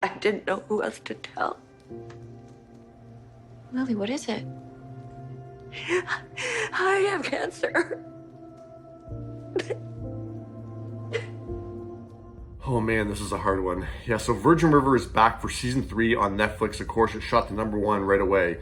I didn't know who else to tell. Lily, what is it? I have cancer. Oh man, this is a hard one. Yeah, so Virgin River is back for season 3 on Netflix. Of course, it shot to #1 right away.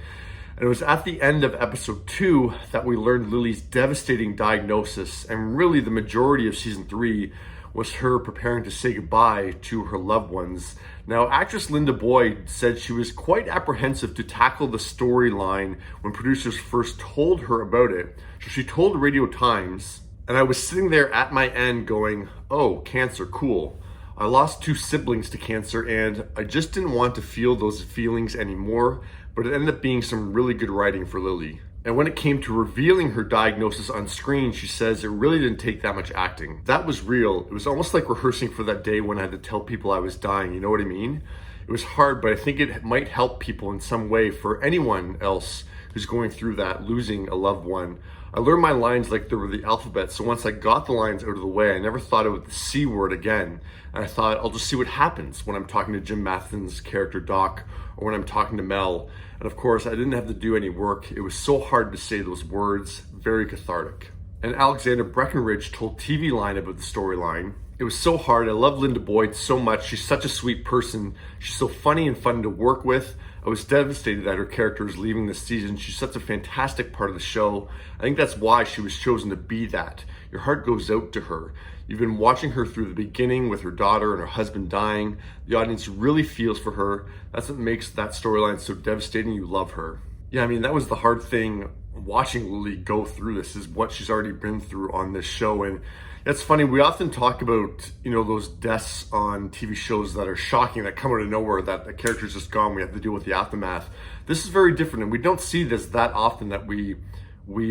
And it was at the end of episode 2 that we learned Lily's devastating diagnosis. And really the majority of season 3 was her preparing to say goodbye to her loved ones. Now, actress Lynda Boyd said she was quite apprehensive to tackle the storyline when producers first told her about it. So she told Radio Times, and I was sitting there at my end going, oh, cancer, cool. I lost 2 siblings to cancer and I just didn't want to feel those feelings anymore, but it ended up being some really good writing for Lily. And when it came to revealing her diagnosis on screen, she says it really didn't take that much acting. That was real. It was almost like rehearsing for that day when I had to tell people I was dying, you know what I mean? It was hard, but I think it might help people in some way for anyone else who's going through that, losing a loved one. I learned my lines like they were the alphabet, so once I got the lines out of the way, I never thought about the C word again. And I thought, I'll just see what happens when I'm talking to Jim Matheson's character Doc, or when I'm talking to Mel. And of course, I didn't have to do any work. It was so hard to say those words, very cathartic. And Alexandra Breckinridge told TV Line about the storyline. It was so hard. I love Lynda Boyd so much. She's such a sweet person. She's so funny and fun to work with. I was devastated that her character is leaving this season. She's such a fantastic part of the show. I think that's why she was chosen to be that. Your heart goes out to her. You've been watching her through the beginning with her daughter and her husband dying. The audience really feels for her. That's what makes that storyline so devastating. You love her. Yeah, I mean, that was the hard thing watching Lily go through this, is what she's already been through on this show. And it's funny, we often talk about, those deaths on TV shows that are shocking, that come out of nowhere, that the character's just gone, we have to deal with the aftermath. This is very different, and we don't see this that often, that we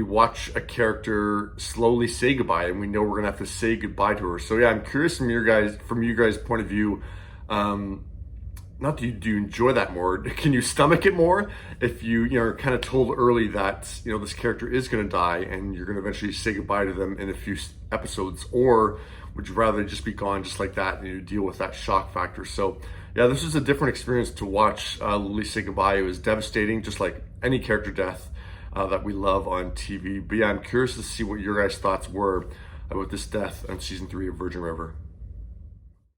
watch a character slowly say goodbye, and we know we're gonna have to say goodbye to her. So yeah, I'm curious from you guys' point of view, do you enjoy that more? Can you stomach it more if you're kind of told early that this character is going to die and you're going to eventually say goodbye to them in a few episodes, or would you rather just be gone just like that and you deal with that shock factor? So yeah, this was a different experience to watch Lily say goodbye. It was devastating, just like any character death that we love on TV. But yeah, I'm curious to see what your guys' thoughts were about this death on season 3 of Virgin River.